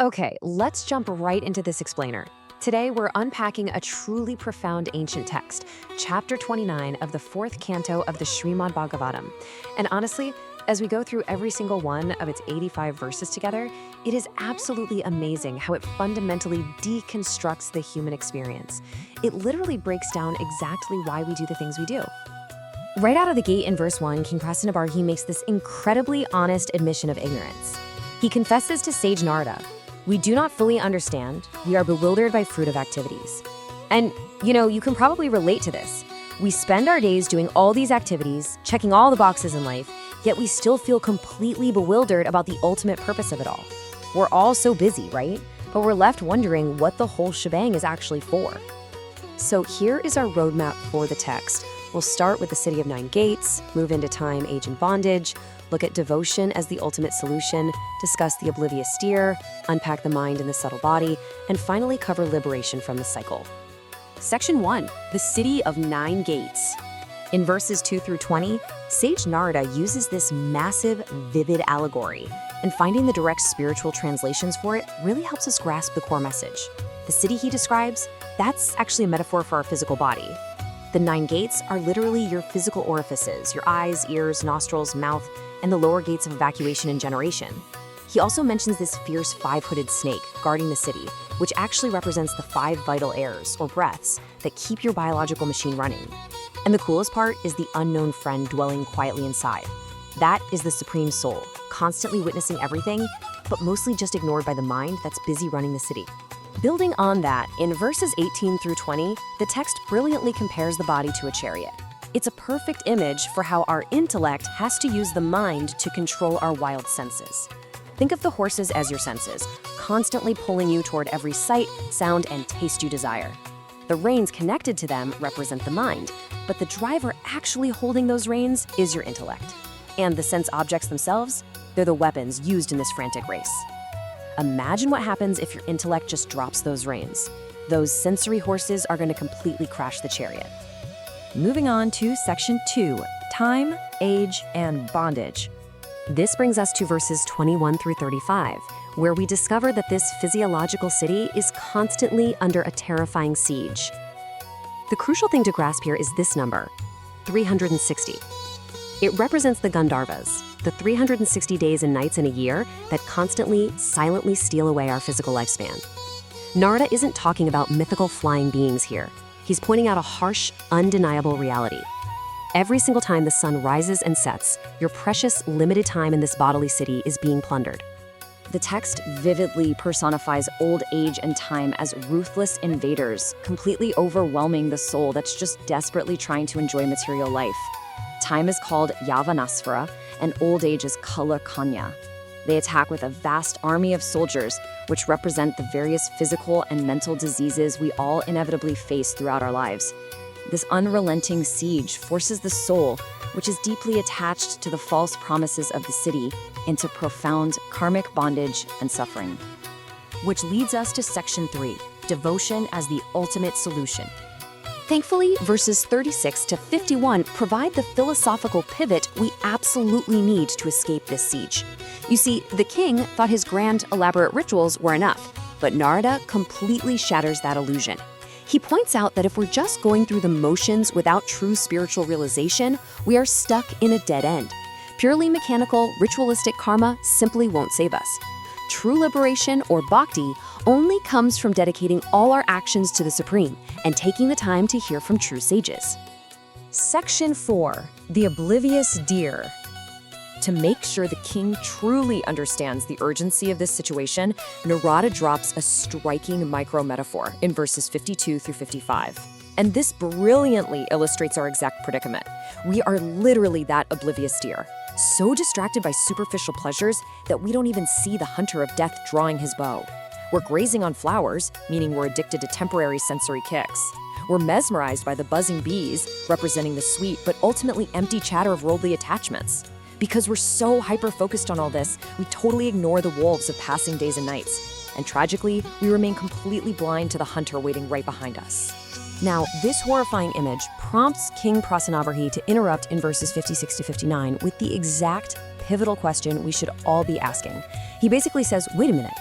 Okay, let's jump right into this explainer. Today, we're unpacking a truly profound ancient text, chapter 29 of the fourth canto of the Śrīmad Bhāgavatam. And honestly, as we go through every single one of its 85 verses together, it is absolutely amazing how it fundamentally deconstructs the human experience. It literally breaks down exactly why we do the things we do. Right out of the gate in verse 1, King Prācīnabarhiṣat makes this incredibly honest admission of ignorance. He confesses to sage Nārada, "We do not fully understand. We are bewildered by fruitive activities." And, you can probably relate to this. We spend our days doing all these activities, checking all the boxes in life, yet we still feel completely bewildered about the ultimate purpose of it all. We're all so busy, right? But we're left wondering what the whole shebang is actually for. So here is our roadmap for the text. We'll start with the city of 9 gates, move into time, age, and bondage, look at devotion as the ultimate solution, discuss the oblivious deer, unpack the mind and the subtle body, and finally cover liberation from the cycle. Section 1, the city of 9 gates. In verses 2 through 20, Sage Nārada uses this massive, vivid allegory, and finding the direct spiritual translations for it really helps us grasp the core message. The city he describes, that's actually a metaphor for our physical body. The 9 gates are literally your physical orifices, your eyes, ears, nostrils, mouth, and the lower gates of evacuation and generation. He also mentions this fierce 5-hooded snake guarding the city, which actually represents the 5 vital airs, or breaths, that keep your biological machine running. And the coolest part is the unknown friend dwelling quietly inside. That is the Supreme Soul, constantly witnessing everything, but mostly just ignored by the mind that's busy running the city. Building on that, in verses 18 through 20, the text brilliantly compares the body to a chariot. It's a perfect image for how our intellect has to use the mind to control our wild senses. Think of the horses as your senses, constantly pulling you toward every sight, sound, and taste you desire. The reins connected to them represent the mind, but the driver actually holding those reins is your intellect. And the sense objects themselves, they're the weapons used in this frantic race. Imagine what happens if your intellect just drops those reins. Those sensory horses are going to completely crash the chariot. Moving on to section 2, time, age, and bondage. This brings us to verses 21 through 35, where we discover that this physiological city is constantly under a terrifying siege. The crucial thing to grasp here is this number, 360. It represents the Caṇḍavas, the 360 days and nights in a year that constantly, silently steal away our physical lifespan. Nārada isn't talking about mythical flying beings here. He's pointing out a harsh, undeniable reality. Every single time the sun rises and sets, your precious, limited time in this bodily city is being plundered. The text vividly personifies old age and time as ruthless invaders, completely overwhelming the soul that's just desperately trying to enjoy material life. Time is called Yavana, and old age is Kala Kanya. They attack with a vast army of soldiers, which represent the various physical and mental diseases we all inevitably face throughout our lives. This unrelenting siege forces the soul, which is deeply attached to the false promises of the city, into profound karmic bondage and suffering. Which leads us to section 3, devotion as the ultimate solution. Thankfully, verses 36 to 51 provide the philosophical pivot we absolutely need to escape this siege. You see, the king thought his grand, elaborate rituals were enough, but Nārada completely shatters that illusion. He points out that if we're just going through the motions without true spiritual realization, we are stuck in a dead end. Purely mechanical, ritualistic karma simply won't save us. True liberation, or bhakti, only comes from dedicating all our actions to the Supreme and taking the time to hear from true sages. Section 4, the oblivious deer. To make sure the king truly understands the urgency of this situation, Nārada drops a striking micro-metaphor in verses 52 through 55. And this brilliantly illustrates our exact predicament. We are literally that oblivious deer, so distracted by superficial pleasures that we don't even see the hunter of death drawing his bow. We're grazing on flowers, meaning we're addicted to temporary sensory kicks. We're mesmerized by the buzzing bees, representing the sweet but ultimately empty chatter of worldly attachments. Because we're so hyper-focused on all this, we totally ignore the wolves of passing days and nights. And tragically, we remain completely blind to the hunter waiting right behind us. Now, this horrifying image prompts King Prācīnabarhiṣat to interrupt in verses 56 to 59 with the exact pivotal question we should all be asking. He basically says, wait a minute,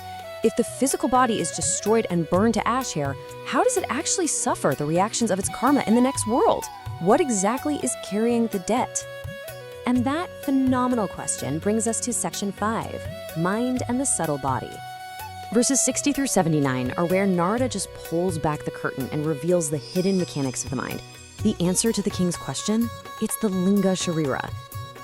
If the physical body is destroyed and burned to ash here, how does it actually suffer the reactions of its karma in the next world? What exactly is carrying the debt? And that phenomenal question brings us to section 5, mind and the subtle body. Verses 60 through 79 are where Nārada just pulls back the curtain and reveals the hidden mechanics of the mind. The answer to the king's question? It's the linga sharira.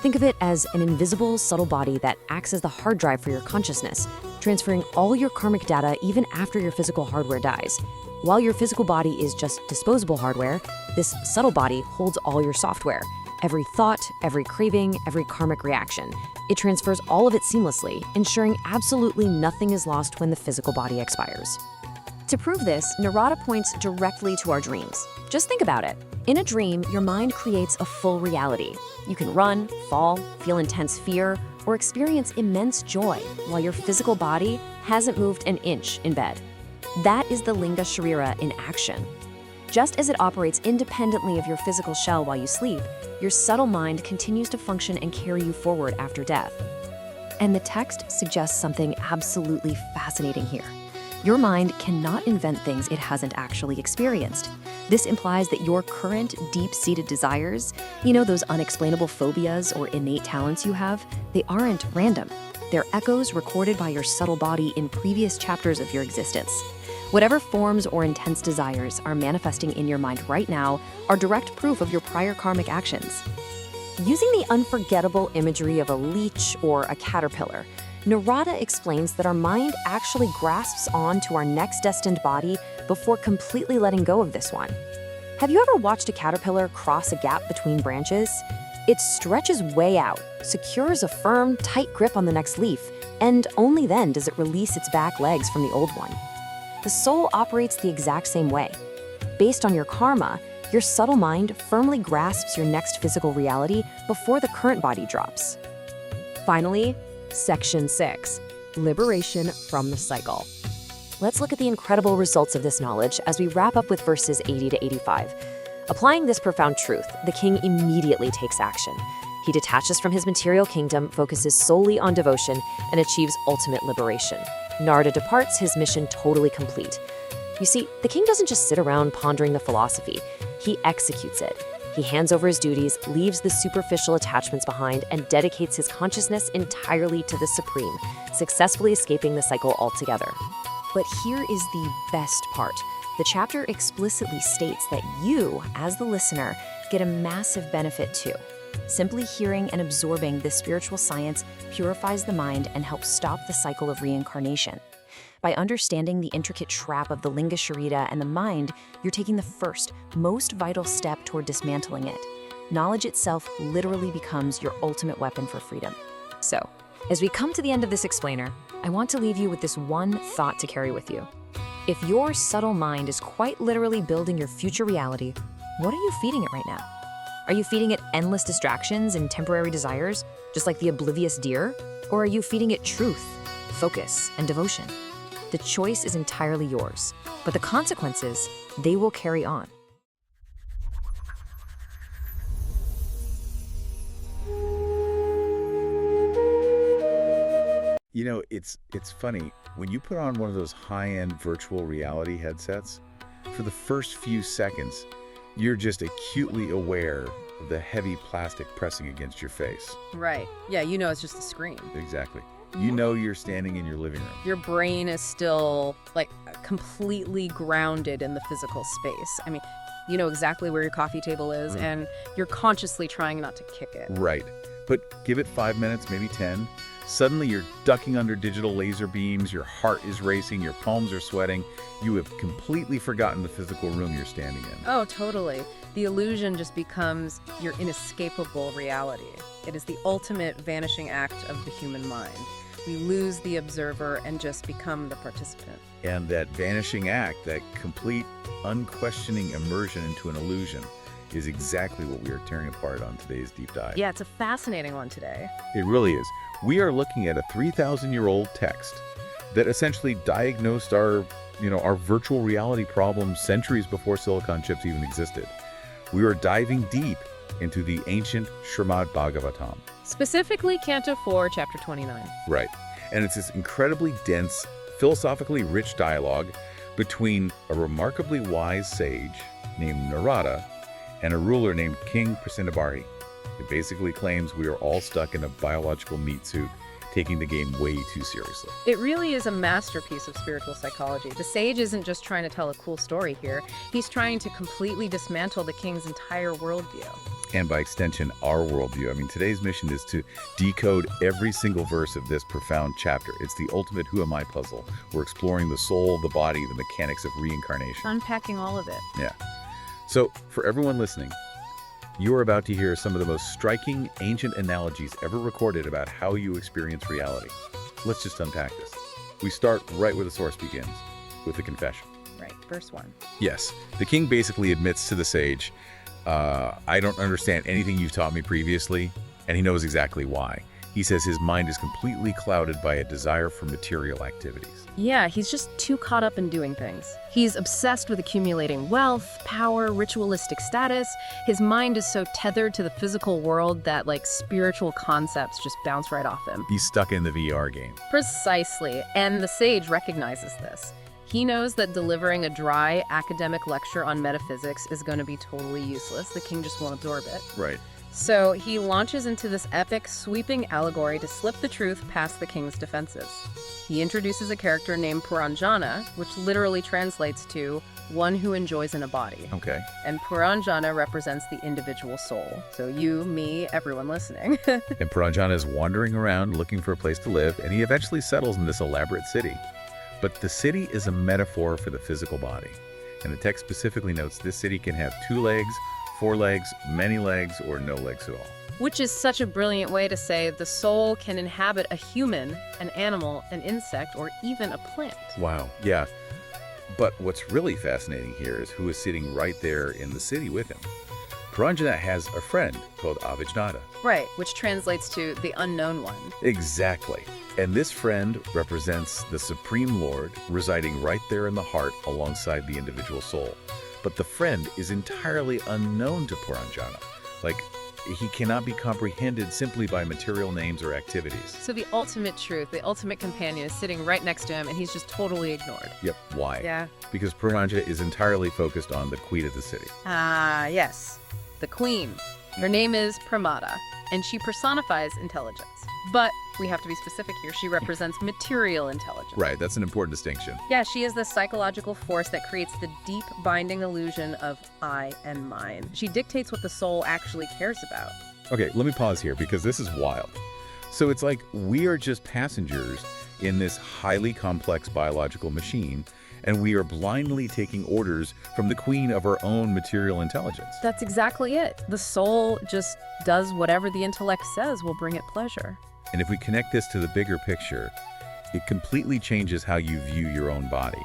Think of it as an invisible, subtle body that acts as the hard drive for your consciousness, transferring all your karmic data even after your physical hardware dies. While your physical body is just disposable hardware, this subtle body holds all your software. Every thought, every craving, every karmic reaction. It transfers all of it seamlessly, ensuring absolutely nothing is lost when the physical body expires. To prove this, Nārada points directly to our dreams. Just think about it. In a dream, your mind creates a full reality. You can run, fall, feel intense fear, or experience immense joy while your physical body hasn't moved an inch in bed. That is the linga sharira in action. Just as it operates independently of your physical shell while you sleep, your subtle mind continues to function and carry you forward after death. And the text suggests something absolutely fascinating here. Your mind cannot invent things it hasn't actually experienced. This implies that your current deep-seated desires, those unexplainable phobias or innate talents you have, they aren't random. They're echoes recorded by your subtle body in previous chapters of your existence. Whatever forms or intense desires are manifesting in your mind right now are direct proof of your prior karmic actions. Using the unforgettable imagery of a leech or a caterpillar, Nārada explains that our mind actually grasps on to our next destined body before completely letting go of this one. Have you ever watched a caterpillar cross a gap between branches? It stretches way out, secures a firm, tight grip on the next leaf, and only then does it release its back legs from the old one. The soul operates the exact same way. Based on your karma, your subtle mind firmly grasps your next physical reality before the current body drops. Finally, Section 6, Liberation from the Cycle. Let's look at the incredible results of this knowledge as we wrap up with verses 80 to 85. Applying this profound truth, the king immediately takes action. He detaches from his material kingdom, focuses solely on devotion, and achieves ultimate liberation. Nārada departs, his mission totally complete. You see, the king doesn't just sit around pondering the philosophy, he executes it. He hands over his duties, leaves the superficial attachments behind, and dedicates his consciousness entirely to the Supreme, successfully escaping the cycle altogether. But here is the best part. The chapter explicitly states that you, as the listener, get a massive benefit too. Simply hearing and absorbing this spiritual science purifies the mind and helps stop the cycle of reincarnation. By understanding the intricate trap of the linga sharira and the mind, you're taking the first, most vital step toward dismantling it. Knowledge itself literally becomes your ultimate weapon for freedom. So, as we come to the end of this explainer, I want to leave you with this one thought to carry with you. If your subtle mind is quite literally building your future reality, what are you feeding it right now? Are you feeding it endless distractions and temporary desires, just like the oblivious deer? Or are you feeding it truth, focus, and devotion? The choice is entirely yours, but the consequences, they will carry on. It's funny, when you put on one of those high-end virtual reality headsets, for the first few seconds, you're just acutely aware of the heavy plastic pressing against your face. Right. Yeah, it's just a screen. Exactly. You know you're standing in your living room. Your brain is still, completely grounded in the physical space. I mean, you know exactly where your coffee table is, and you're consciously trying not to kick it. Right. But give it 5 minutes, maybe 10. Suddenly you're ducking under digital laser beams, your heart is racing, your palms are sweating. You have completely forgotten the physical room you're standing in. Oh, totally. The illusion just becomes your inescapable reality. It is the ultimate vanishing act of the human mind. We lose the observer and just become the participant. And that vanishing act, that complete, unquestioning immersion into an illusion, is exactly what we are tearing apart on today's deep dive. Yeah, it's a fascinating one today. It really is. We are looking at a 3,000-year-old text that essentially diagnosed our virtual reality problems centuries before silicon chips even existed. We are diving deep into the ancient Śrīmad Bhāgavatam. Specifically, Canto 4, Chapter 29. Right. And it's this incredibly dense, philosophically rich dialogue between a remarkably wise sage named Nārada and a ruler named King Prācīnabarhiṣat. It basically claims we are all stuck in a biological meat suit, taking the game way too seriously. It really is a masterpiece of spiritual psychology. The sage isn't just trying to tell a cool story here. He's trying to completely dismantle the king's entire worldview. And by extension, our worldview. I mean, today's mission is to decode every single verse of this profound chapter. It's the ultimate who am I puzzle. We're exploring the soul, the body, the mechanics of reincarnation. Unpacking all of it. Yeah. So, for everyone listening, you are about to hear some of the most striking ancient analogies ever recorded about how you experience reality. Let's just unpack this. We start right where the source begins, with the confession. Right, verse 1. Yes, the king basically admits to the sage, I don't understand anything you've taught me previously, and he knows exactly why. He says his mind is completely clouded by a desire for material activities. Yeah, he's just too caught up in doing things. He's obsessed with accumulating wealth, power, ritualistic status. His mind is so tethered to the physical world that, like, spiritual concepts just bounce right off him. He's stuck in the VR game. Precisely, and the sage recognizes this. He knows that delivering a dry academic lecture on metaphysics is going to be totally useless. The king just won't absorb it. Right. So he launches into this epic, sweeping allegory to slip the truth past the king's defenses. He introduces a character named Purañjana, which literally translates to one who enjoys in a body. Okay. And Purañjana represents the individual soul. So you, me, everyone listening. And Purañjana is wandering around looking for a place to live, and he eventually settles in this elaborate city. But the city is a metaphor for the physical body. And the text specifically notes this city can have 2 legs, 4 legs, many legs, or no legs at all. Which is such a brilliant way to say the soul can inhabit a human, an animal, an insect, or even a plant. Wow, yeah. But what's really fascinating here is who is sitting right there in the city with him. Purañjana has a friend called Avijnana. Right, which translates to the unknown one. Exactly. And this friend represents the Supreme Lord residing right there in the heart alongside the individual soul. But the friend is entirely unknown to Purañjana. Like, he cannot be comprehended simply by material names or activities. So the ultimate truth, the ultimate companion is sitting right next to him and he's just totally ignored. Yep, why? Yeah. Because Purañjana is entirely focused on the queen of the city. Ah, yes. The queen. Her name is Pramada, and she personifies intelligence. But we have to be specific here. She represents material intelligence. Right, that's an important distinction. Yeah, she is the psychological force that creates the deep binding illusion of I and mine. She dictates what the soul actually cares about. Okay, let me pause here because this is wild. So it's like we are just passengers in this highly complex biological machine, and we are blindly taking orders from the queen of our own material intelligence. That's exactly it. The soul just does whatever the intellect says will bring it pleasure. And if we connect this to the bigger picture, it completely changes how you view your own body.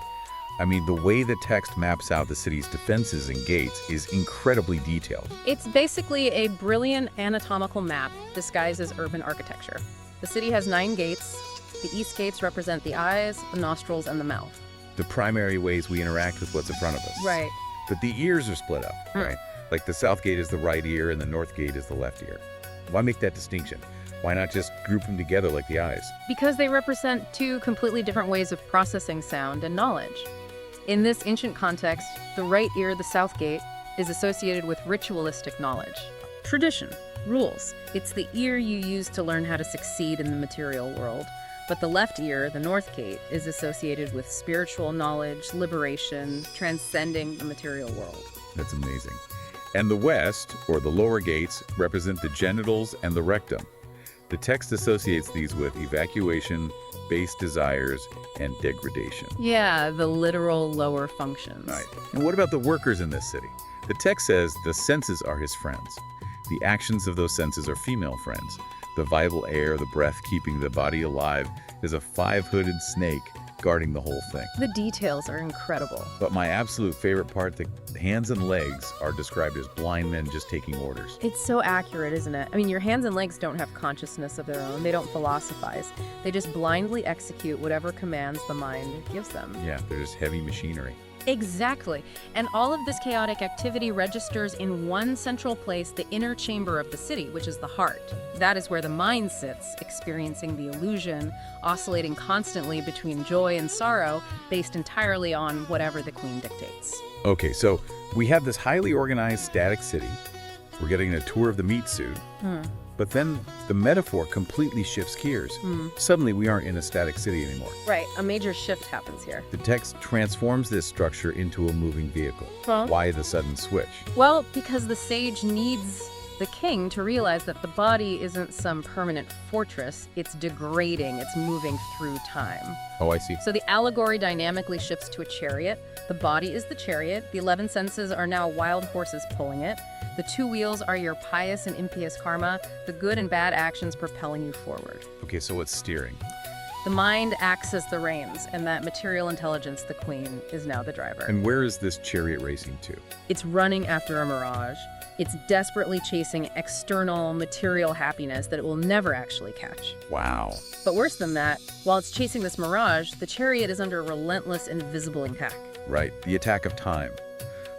I mean, the way the text maps out the city's defenses and gates is incredibly detailed. It's basically a brilliant anatomical map disguised as urban architecture. The city has 9 gates. The east gates represent the eyes, the nostrils, and the mouth. The primary ways we interact with what's in front of us. Right. But the ears are split up, right? Like the south gate is the right ear and the north gate is the left ear. Why make that distinction? Why not just group them together like the eyes? Because they represent 2 completely different ways of processing sound and knowledge. In this ancient context, the right ear, the south gate, is associated with ritualistic knowledge. Tradition, rules. It's the ear you use to learn how to succeed in the material world. But the left ear, the north gate, is associated with spiritual knowledge, liberation, transcending the material world. That's amazing. And the west, or the lower gates, represent the genitals and the rectum. The text associates these with evacuation, base desires, and degradation. Yeah, the literal lower functions. Right. And what about the workers in this city? The text says the senses are his friends. The actions of those senses are female friends. The vital air, the breath keeping the body alive, is a 5-hooded snake guarding the whole thing. The details are incredible. But my absolute favorite part, the hands and legs are described as blind men just taking orders. It's so accurate, isn't it? I mean, your hands and legs don't have consciousness of their own. They don't philosophize. They just blindly execute whatever commands the mind gives them. Yeah, they're just heavy machinery. Exactly. And all of this chaotic activity registers in one central place, the inner chamber of the city, which is the heart. That is where the mind sits, experiencing the illusion, oscillating constantly between joy and sorrow, based entirely on whatever the queen dictates. Okay, so we have this highly organized static city. We're getting a tour of the meat suit. But then the metaphor completely shifts gears. Suddenly we aren't in a static city anymore. Right, a major shift happens here. The text transforms this structure into a moving vehicle. Huh? Why the sudden switch? Well, because the sage needs the king to realize that the body isn't some permanent fortress, it's degrading, it's moving through time. Oh, I see. So the allegory dynamically shifts to a chariot. The body is the chariot, the 11 senses are now wild horses pulling it. The 2 wheels are your pious and impious karma, the good and bad actions propelling you forward. Okay, so what's steering? The mind acts as the reins, and that material intelligence, the queen, is now the driver. And where is this chariot racing to? It's running after a mirage. It's desperately chasing external material happiness that it will never actually catch. Wow. But worse than that, while it's chasing this mirage, the chariot is under relentless invisible attack. Right, the attack of time.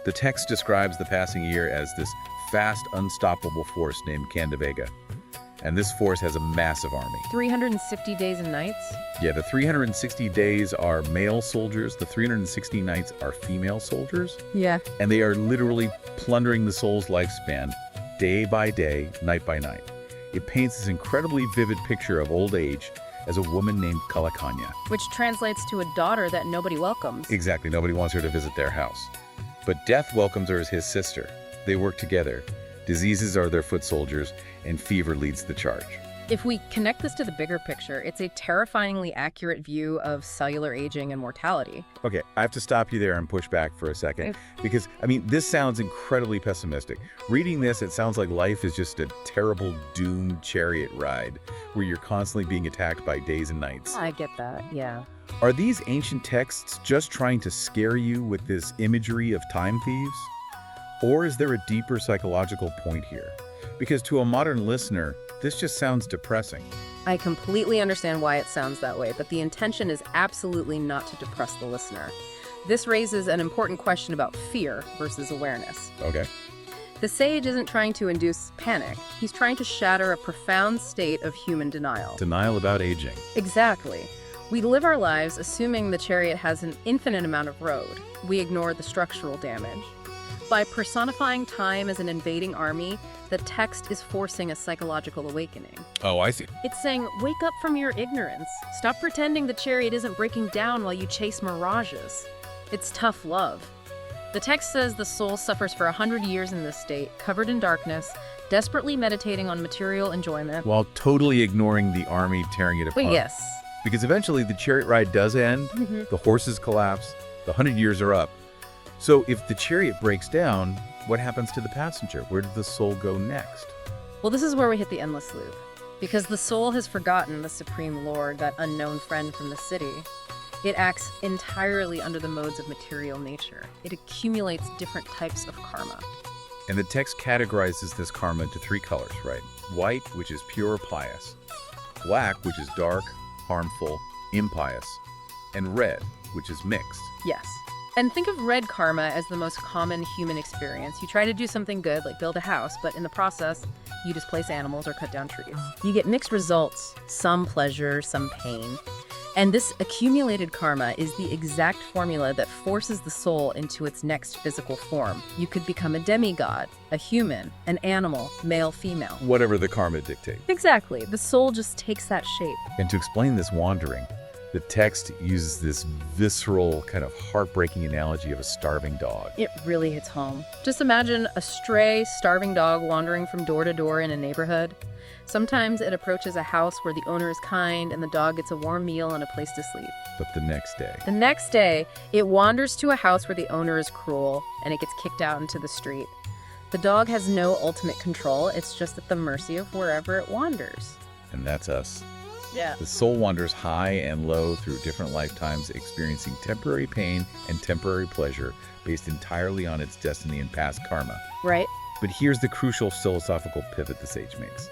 The text describes the passing year as this fast, unstoppable force named Caṇḍavega. And this force has a massive army. 360 days and nights? Yeah, the 360 days are male soldiers, the 360 nights are female soldiers, Yeah. and they are literally plundering the soul's lifespan day by day, night by night. It paints this incredibly vivid picture of old age as a woman named Kalakanya. Which translates to a daughter that nobody welcomes. Exactly, nobody wants her to visit their house. But death welcomes her as his sister. They work together. Diseases are their foot soldiers, and fever leads the charge. If we connect this to the bigger picture, it's a terrifyingly accurate view of cellular aging and mortality. Okay, I have to stop you there and push back for a second, because, I mean, this sounds incredibly pessimistic. Reading this, it sounds like life is just a terrible, doomed chariot ride, where you're constantly being attacked by days and nights. I get that, yeah. Are these ancient texts just trying to scare you with this imagery of time thieves? Or is there a deeper psychological point here? Because to a modern listener, this just sounds depressing. I completely understand why it sounds that way, but the intention is absolutely not to depress the listener. This raises an important question about fear versus awareness. Okay. The sage isn't trying to induce panic. He's trying to shatter a profound state of human denial. Denial about aging. Exactly. We live our lives assuming the chariot has an infinite amount of road. We ignore the structural damage. By personifying time as an invading army, the text is forcing a psychological awakening. Oh, I see. It's saying, wake up from your ignorance. Stop pretending the chariot isn't breaking down while you chase mirages. It's tough love. The text says the soul suffers for 100 years in this state, covered in darkness, desperately meditating on material enjoyment. While totally ignoring the army tearing it apart. But yes. Because eventually the chariot ride does end, the horses collapse, the 100 years are up. So if the chariot breaks down, what happens to the passenger? Where does the soul go next? Well, this is where we hit the endless loop. Because the soul has forgotten the Supreme Lord, that unknown friend from the city. It acts entirely under the modes of material nature. It accumulates different types of karma. And the text categorizes this karma into 3 colors, right? White, which is pure, pious. Black, which is dark, harmful, impious. And red, which is mixed. Yes. And think of red karma as the most common human experience. You try to do something good, like build a house, but in the process, you displace animals or cut down trees. You get mixed results, some pleasure, some pain. And this accumulated karma is the exact formula that forces the soul into its next physical form. You could become a demigod, a human, an animal, male, female. Whatever the karma dictates. Exactly. The soul just takes that shape. And to explain this wandering, the text uses this visceral, kind of heartbreaking analogy of a starving dog. It really hits home. Just imagine a stray, starving dog wandering from door to door in a neighborhood. Sometimes it approaches a house where the owner is kind and the dog gets a warm meal and a place to sleep. But the next day... The next day, it wanders to a house where the owner is cruel and it gets kicked out into the street. The dog has no ultimate control. It's just at the mercy of wherever it wanders. And that's us. Yeah. The soul wanders high and low through different lifetimes, experiencing temporary pain and temporary pleasure based entirely on its destiny and past karma. Right. But here's the crucial philosophical pivot the sage makes.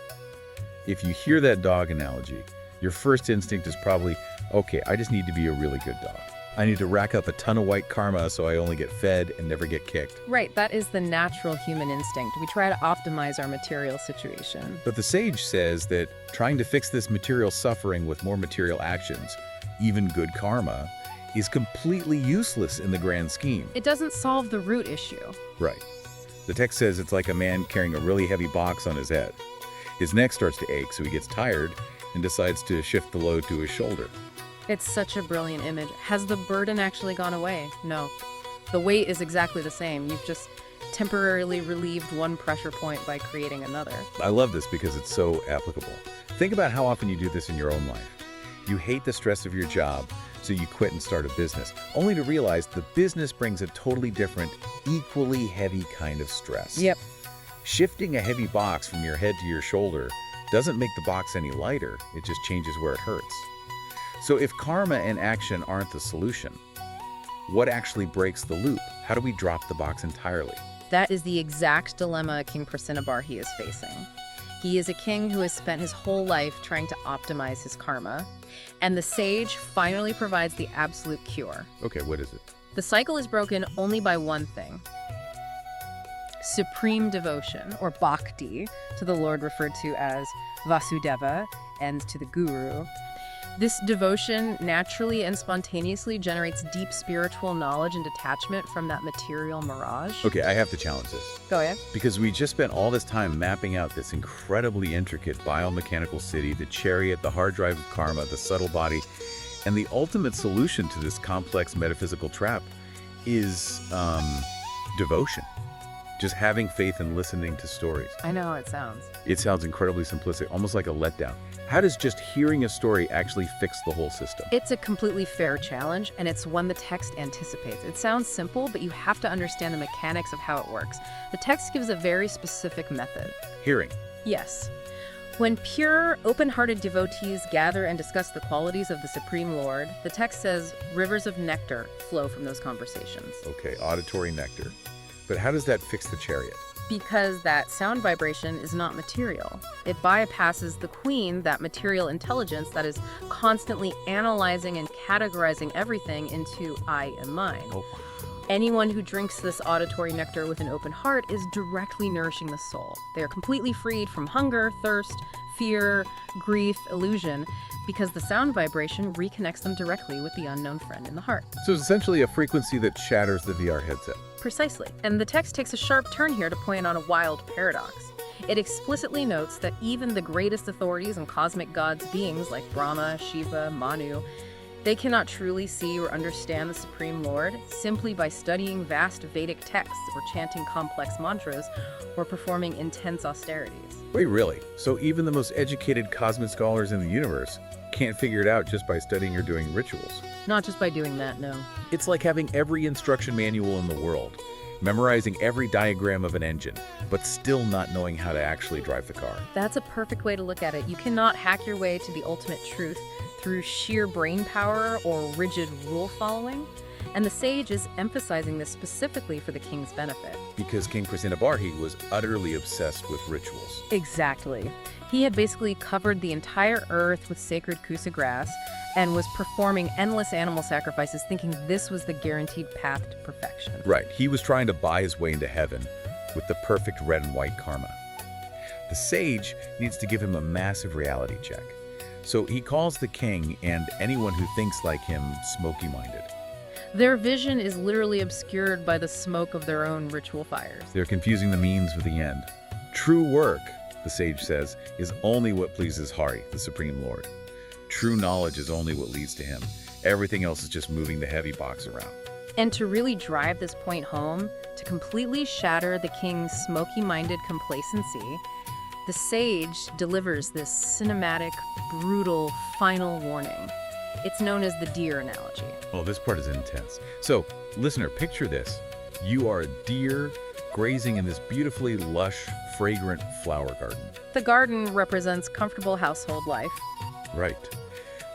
If you hear that dog analogy, your first instinct is probably, okay, I just need to be a really good dog. I need to rack up a ton of white karma so I only get fed and never get kicked. Right, that is the natural human instinct. We try to optimize our material situation. But the sage says that trying to fix this material suffering with more material actions, even good karma, is completely useless in the grand scheme. It doesn't solve the root issue. Right. The text says it's like a man carrying a really heavy box on his head. His neck starts to ache, so he gets tired and decides to shift the load to his shoulder. It's such a brilliant image. Has the burden actually gone away? No. The weight is exactly the same. You've just temporarily relieved one pressure point by creating another. I love this because it's so applicable. Think about how often you do this in your own life. You hate the stress of your job, so you quit and start a business, only to realize the business brings a totally different, equally heavy kind of stress. Yep. Shifting a heavy box from your head to your shoulder doesn't make the box any lighter, it just changes where it hurts. So if karma and action aren't the solution, what actually breaks the loop? How do we drop the box entirely? That is the exact dilemma King Prācīnabarhiṣat is facing. He is a king who has spent his whole life trying to optimize his karma, and the sage finally provides the absolute cure. Okay, what is it? The cycle is broken only by one thing: supreme devotion, or bhakti, to the Lord referred to as Vasudeva, and to the Guru. This devotion naturally and spontaneously generates deep spiritual knowledge and detachment from that material mirage. Okay, I have to challenge this. Go ahead. Because we just spent all this time mapping out this incredibly intricate biomechanical city, the chariot, the hard drive of karma, the subtle body, and the ultimate solution to this complex metaphysical trap is devotion. Just having faith and listening to stories. I know how it sounds. It sounds incredibly simplistic, almost like a letdown. How does just hearing a story actually fix the whole system? It's a completely fair challenge, and it's one the text anticipates. It sounds simple, but you have to understand the mechanics of how it works. The text gives a very specific method. Hearing. Yes. When pure, open-hearted devotees gather and discuss the qualities of the Supreme Lord, the text says rivers of nectar flow from those conversations. Okay, auditory nectar. But how does that fix the chariot? Because that sound vibration is not material. It bypasses the queen, that material intelligence that is constantly analyzing and categorizing everything into I and mine. Oh. Anyone who drinks this auditory nectar with an open heart is directly nourishing the soul. They are completely freed from hunger, thirst, fear, grief, illusion, because the sound vibration reconnects them directly with the unknown friend in the heart. So it's essentially a frequency that shatters the VR headset. Precisely. And the text takes a sharp turn here to point out a wild paradox. It explicitly notes that even the greatest authorities and cosmic gods beings like Brahma, Shiva, Manu, they cannot truly see or understand the Supreme Lord simply by studying vast Vedic texts or chanting complex mantras or performing intense austerities. Wait, really? So even the most educated cosmic scholars in the universe can't figure it out just by studying or doing rituals? Not just by doing that, no. It's like having every instruction manual in the world, memorizing every diagram of an engine, but still not knowing how to actually drive the car. That's a perfect way to look at it. You cannot hack your way to the ultimate truth through sheer brain power or rigid rule following. And the sage is emphasizing this specifically for the king's benefit. Because King Prācīnabarhi was utterly obsessed with rituals. Exactly. He had basically covered the entire earth with sacred kusa grass and was performing endless animal sacrifices, thinking this was the guaranteed path to perfection. Right. He was trying to buy his way into heaven with the perfect red and white karma. The sage needs to give him a massive reality check. So he calls the king and anyone who thinks like him smoky-minded. Their vision is literally obscured by the smoke of their own ritual fires. They're confusing the means with the end. True work, the sage says, is only what pleases Hari, the Supreme Lord. True knowledge is only what leads to him. Everything else is just moving the heavy box around. And to really drive this point home, to completely shatter the king's smoky-minded complacency, the sage delivers this cinematic, brutal, final warning. It's known as the deer analogy. Oh, this part is intense. So, listener, picture this. You are a deer grazing in this beautifully lush, fragrant flower garden. The garden represents comfortable household life. Right.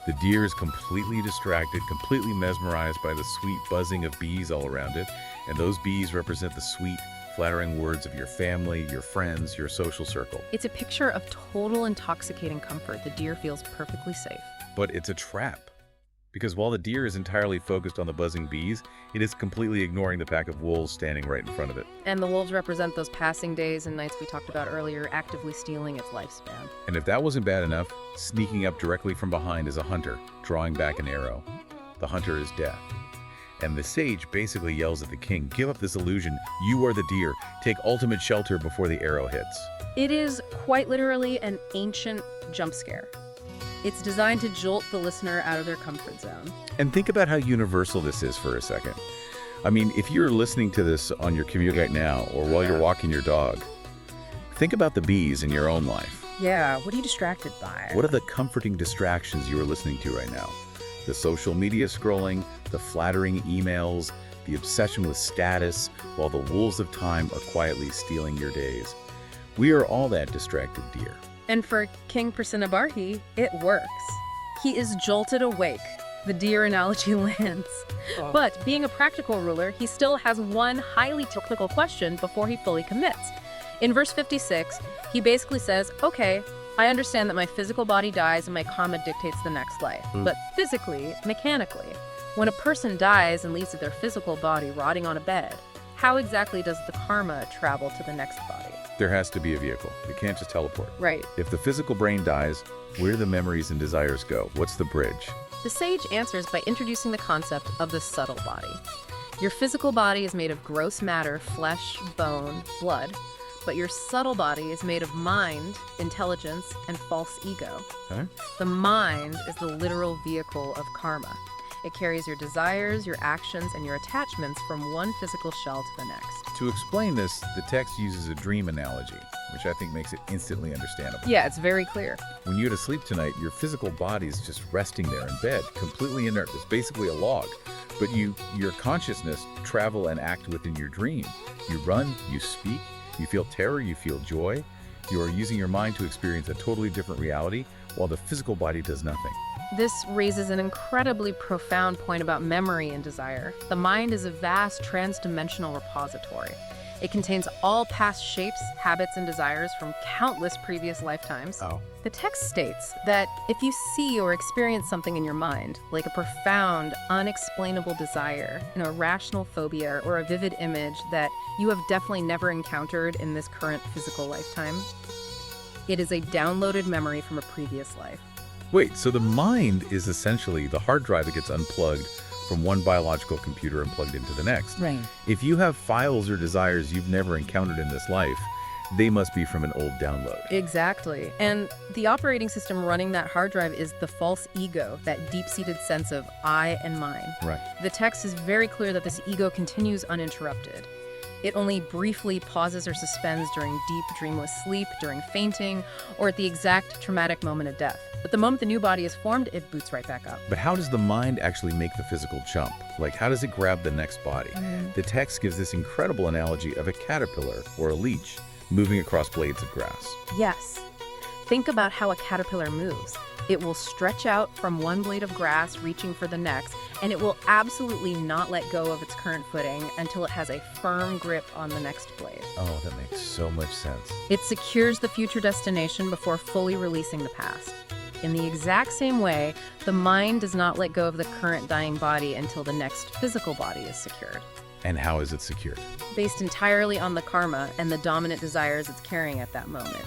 The deer is completely distracted, completely mesmerized by the sweet buzzing of bees all around it, and those bees represent the sweet, flattering words of your family, your friends, your social circle. It's a picture of total intoxicating comfort. The deer feels perfectly safe. But it's a trap. Because while the deer is entirely focused on the buzzing bees, it is completely ignoring the pack of wolves standing right in front of it. And the wolves represent those passing days and nights we talked about earlier, actively stealing its lifespan. And if that wasn't bad enough, sneaking up directly from behind is a hunter, drawing back an arrow. The hunter is death. And the sage basically yells at the king, "Give up this illusion. You are the deer. Take ultimate shelter before the arrow hits." It is quite literally an ancient jump scare. It's designed to jolt the listener out of their comfort zone. And think about how universal this is for a second. I mean, if you're listening to this on your commute right now or while you're walking your dog, think about the bees in your own life. Yeah, what are you distracted by? What are the comforting distractions you are listening to right now? The social media scrolling, the flattering emails, the obsession with status, while the wolves of time are quietly stealing your days. We are all that distracted deer. And for King Prācīnabarhiṣat, it works. He is jolted awake. The deer analogy lands. But being a practical ruler, he still has one highly technical question before he fully commits. In verse 56, he basically says, okay, I understand that my physical body dies and my karma dictates the next life. But physically, mechanically, when a person dies and leaves their physical body rotting on a bed, how exactly does the karma travel to the next body? There has to be a vehicle. You can't just teleport. Right. If the physical brain dies, where do the memories and desires go? What's the bridge? The sage answers by introducing the concept of the subtle body. Your physical body is made of gross matter, flesh, bone, blood, but your subtle body is made of mind, intelligence, and false ego. Huh? The mind is the literal vehicle of karma. It carries your desires, your actions, and your attachments from one physical shell to the next. To explain this, the text uses a dream analogy, which I think makes it instantly understandable. Yeah, it's very clear. When you go to sleep tonight, your physical body is just resting there in bed, completely inert. It's basically a log. But your consciousness travel and act within your dream. You run, you speak, you feel terror, you feel joy. You are using your mind to experience a totally different reality, while the physical body does nothing. This raises an incredibly profound point about memory and desire. The mind is a vast trans-dimensional repository. It contains all past shapes, habits, and desires from countless previous lifetimes. The text states that if you see or experience something in your mind, like a profound, unexplainable desire, an irrational phobia, or a vivid image that you have definitely never encountered in this current physical lifetime, it is a downloaded memory from a previous life. Wait, so the mind is essentially the hard drive that gets unplugged from one biological computer and plugged into the next. Right. If you have files or desires you've never encountered in this life, they must be from an old download. Exactly. And the operating system running that hard drive is the false ego, that deep-seated sense of I and mine. Right. The text is very clear that this ego continues uninterrupted. It only briefly pauses or suspends during deep, dreamless sleep, during fainting, or at the exact traumatic moment of death. But the moment the new body is formed, it boots right back up. But how does the mind actually make the physical jump? Like, how does it grab the next body? The text gives this incredible analogy of a caterpillar or a leech moving across blades of grass. Yes. Think about how a caterpillar moves. It will stretch out from one blade of grass, reaching for the next, and it will absolutely not let go of its current footing until it has a firm grip on the next blade. Oh, that makes so much sense. It secures the future destination before fully releasing the past. In the exact same way, the mind does not let go of the current dying body until the next physical body is secured. And how is it secured? Based entirely on the karma and the dominant desires it's carrying at that moment.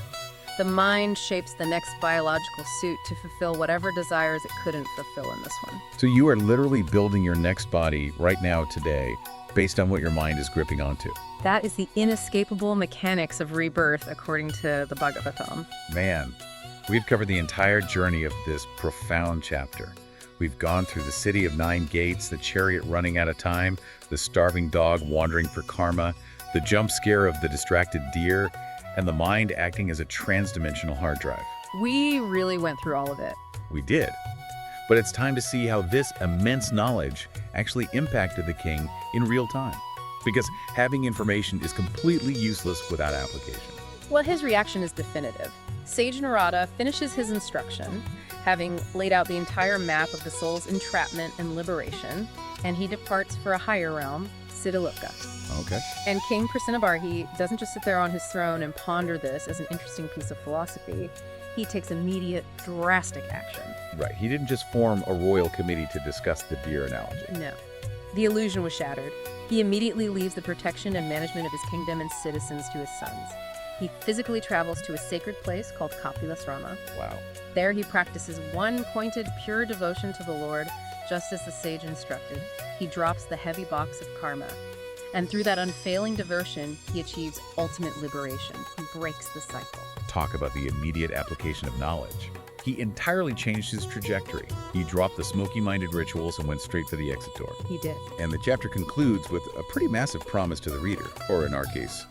The mind shapes the next biological suit to fulfill whatever desires it couldn't fulfill in this one. So you are literally building your next body right now, today, based on what your mind is gripping onto. That is the inescapable mechanics of rebirth, according to the Bhagavatam. Man, we've covered the entire journey of this profound chapter. We've gone through the city of 9 gates, the chariot running out of time, the starving dog wandering for karma, the jump scare of the distracted deer, and the mind acting as a trans-dimensional hard drive. We really went through all of it. We did. But it's time to see how this immense knowledge actually impacted the king in real time. Because having information is completely useless without application. Well, his reaction is definitive. Sage Nārada finishes his instruction, having laid out the entire map of the soul's entrapment and liberation, and he departs for a higher realm, Siddhaloka. Okay. And King Prācīnabarhiṣat doesn't just sit there on his throne and ponder this as an interesting piece of philosophy. He takes immediate, drastic action. Right. He didn't just form a royal committee to discuss the deer analogy. No. The illusion was shattered. He immediately leaves the protection and management of his kingdom and citizens to his sons. He physically travels to a sacred place called Kapilasrama. Wow. There he practices one pointed, pure devotion to the Lord, just as the sage instructed. He drops the heavy box of karma. And through that unfailing devotion, he achieves ultimate liberation. He breaks the cycle. Talk about the immediate application of knowledge. He entirely changed his trajectory. He dropped the smoky-minded rituals and went straight for the exit door. He did. And the chapter concludes with a pretty massive promise to the reader, or in our case,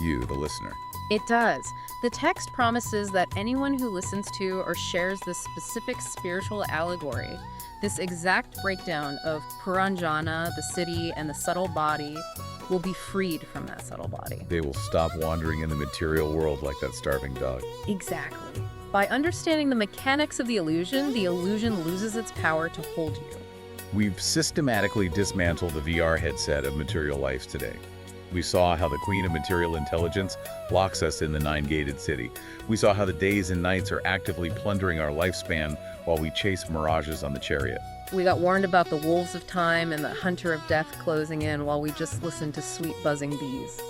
you, the listener. It does. The text promises that anyone who listens to or shares this specific spiritual allegory, this exact breakdown of Puranjana, the city, and the subtle body, will be freed from that subtle body. They will stop wandering in the material world like that starving dog. Exactly. By understanding the mechanics of the illusion loses its power to hold you. We've systematically dismantled the VR headset of material life today. We saw how the queen of material intelligence locks us in the nine-gated city. We saw how the days and nights are actively plundering our lifespan while we chase mirages on the chariot. We got warned about the wolves of time and the hunter of death closing in while we just listened to sweet buzzing bees.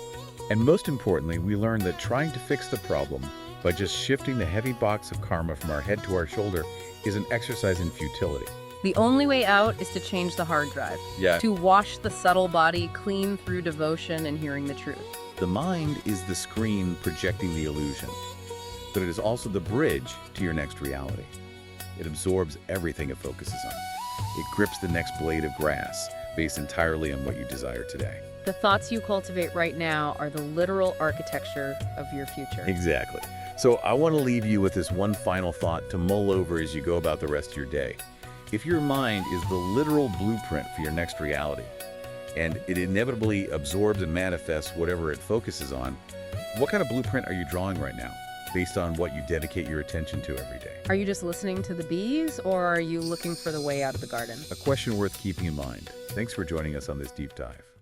And most importantly, we learned that trying to fix the problem by just shifting the heavy box of karma from our head to our shoulder is an exercise in futility. The only way out is to change the hard drive. Yeah. To wash the subtle body clean through devotion and hearing the truth. The mind is the screen projecting the illusion, but it is also the bridge to your next reality. It absorbs everything it focuses on. It grips the next blade of grass based entirely on what you desire today. The thoughts you cultivate right now are the literal architecture of your future. Exactly. So I want to leave you with this one final thought to mull over as you go about the rest of your day. If your mind is the literal blueprint for your next reality, and it inevitably absorbs and manifests whatever it focuses on, what kind of blueprint are you drawing right now, based on what you dedicate your attention to every day? Are you just listening to the bees, or are you looking for the way out of the garden? A question worth keeping in mind. Thanks for joining us on this deep dive.